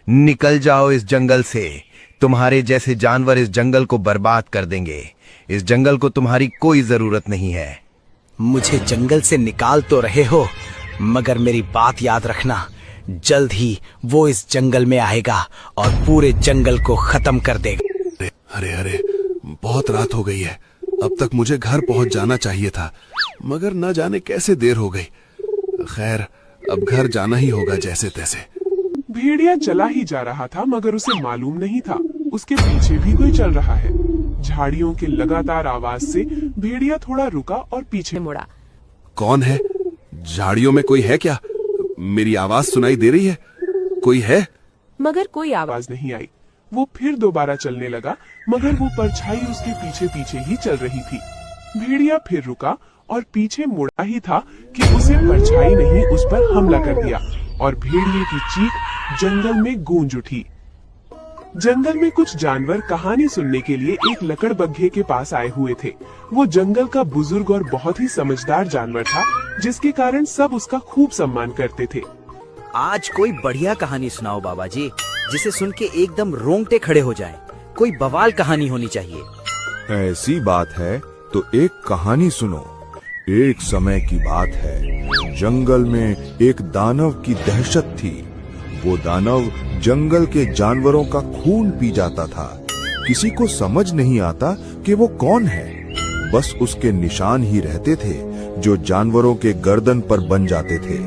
निकल जाओ इस जंगल से। तुम्हारे जैसे जानवर इस जंगल को बर्बाद कर देंगे। इस जंगल को तुम्हारी कोई जरूरत नहीं है। मुझे जंगल से निकाल तो रहे हो, मगर मेरी बात याद रखना, जल्द ही वो इस जंगल में आएगा और पूरे जंगल को खत्म कर देगा। अरे अरे, बहुत रात हो गई है। अब तक मुझे घर पहुंच जाना चाहिए था, मगर न जाने कैसे देर हो गई। खैर, अब घर जाना ही होगा जैसे तैसे। भेड़िया चला ही जा रहा था, मगर उसे मालूम नहीं था उसके पीछे भी कोई चल रहा है। झाड़ियों के लगातार आवाज से भेड़िया थोड़ा रुका और पीछे मुड़ा। कौन है? झाड़ियों में कोई है क्या? मेरी आवाज सुनाई दे रही है? कोई है? मगर कोई आवाज नहीं आई। वो फिर दोबारा चलने लगा, मगर वो परछाई उसके पीछे पीछे ही चल रही थी। भेड़िया फिर रुका और पीछे मुड़ा ही था कि उसे परछाई नहीं उस पर हमला कर दिया और भेड़िए की चीख जंगल में गूंज उठी। जंगल में कुछ जानवर कहानी सुनने के लिए एक लकड़बग्घे के पास आए हुए थे। वो जंगल का बुजुर्ग और बहुत ही समझदार जानवर था, जिसके कारण सब उसका खूब सम्मान करते थे। आज कोई बढ़िया कहानी सुनाओ बाबा जी, जिसे सुन के एकदम रोंगटे खड़े हो जाएं। कोई बवाल कहानी होनी चाहिए। ऐसी बात है तो एक कहानी सुनो। एक समय की बात है, जंगल में एक दानव की दहशत थी। वो दानव जंगल के जानवरों का खून पी जाता था। किसी को समझ नहीं आता कि वो कौन है। बस उसके निशान ही रहते थे जो जानवरों के गर्दन पर बन जाते थे।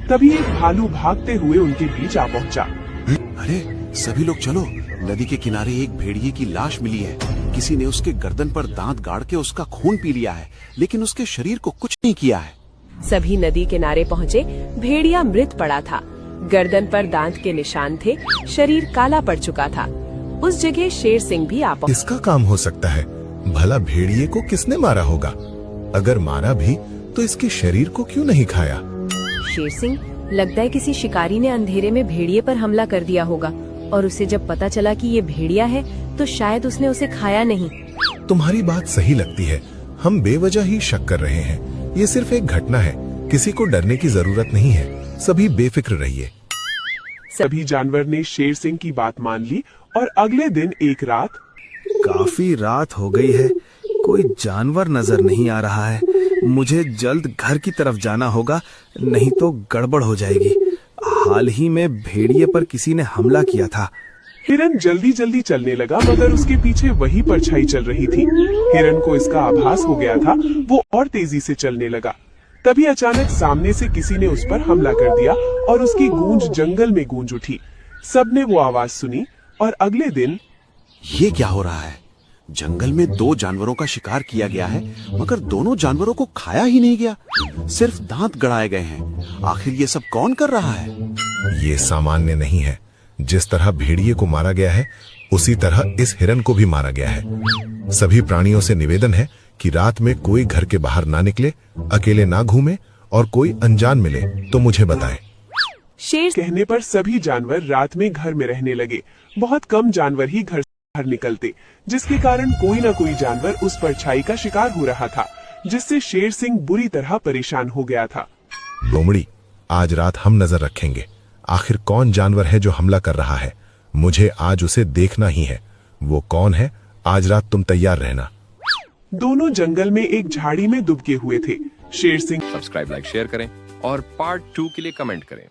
तभी एक भालू भागते हुए उनके बीच आ पहुंचा। अरे सभी लोग चलो, नदी के किनारे एक भेड़िए की लाश मिली है। किसी ने उसके गर्दन पर दांत गाड़ के उसका खून पी लिया है, लेकिन उसके शरीर को कुछ नहीं किया है। सभी नदी किनारे पहुँचे। भेड़िया मृत पड़ा था, गर्दन पर दांत के निशान थे, शरीर काला पड़ चुका था। उस जगह शेर सिंह भी आ पहुंचा। इसका काम हो सकता है। भला भेड़िए को किसने मारा होगा? अगर मारा भी तो इसके शरीर को क्यों नहीं खाया? शेर सिंह, लगता है किसी शिकारी ने अंधेरे में भेड़िए पर हमला कर दिया होगा, और उसे जब पता चला कि ये भेड़िया है तो शायद उसने उसे खाया नहीं। तुम्हारी बात सही लगती है। हम बेवजह ही शक कर रहे हैं। ये सिर्फ एक घटना है, किसी को डरने की जरूरत नहीं है। सभी बेफिक्र रहिए। सभी जानवर ने शेर सिंह की बात मान ली और अगले दिन एक रात। काफी रात हो गई है, कोई जानवर नजर नहीं आ रहा है। मुझे जल्द घर की तरफ जाना होगा, नहीं तो गड़बड़ हो जाएगी। हाल ही में भेड़िए पर किसी ने हमला किया था। हिरन जल्दी जल्दी चलने लगा, मगर उसके पीछे वही परछाई चल रही थी। हिरन को इसका आभास हो गया था, वो और तेजी से चलने लगा। तभी अचानक सामने से किसी ने उस पर हमला कर दिया और उसकी गूंज जंगल में गूंज उठी। सबने वो आवाज सुनी और अगले दिन। ये क्या हो रहा है? जंगल में दो जानवरों का शिकार किया गया है, मगर दोनों जानवरों को खाया ही नहीं गया, सिर्फ दांत गड़ाए गए हैं। आखिर ये सब कौन कर रहा है? ये सामान्य नहीं है। जिस तरह भेड़िए को मारा गया है, उसी तरह इस हिरन को भी मारा गया है। सभी प्राणियों से निवेदन है कि रात में कोई घर के बाहर ना निकले, अकेले ना घूमे, और कोई अनजान मिले तो मुझे बताएं। शेर कहने पर सभी जानवर रात में घर में रहने लगे। बहुत कम जानवर ही घर से बाहर निकलते, जिसके कारण कोई न कोई जानवर उस परछाई का शिकार हो रहा था, जिससे शेर सिंह बुरी तरह परेशान हो गया था। लोमड़ी, आज रात हम नजर रखेंगे। आखिर कौन जानवर है जो हमला कर रहा है? मुझे आज उसे देखना ही है। वो कौन है? आज रात तुम तैयार रहना। दोनों जंगल में एक झाड़ी में दुबके हुए थे। Sher Singh subscribe, like, share करें और पार्ट 2 के लिए कमेंट करें।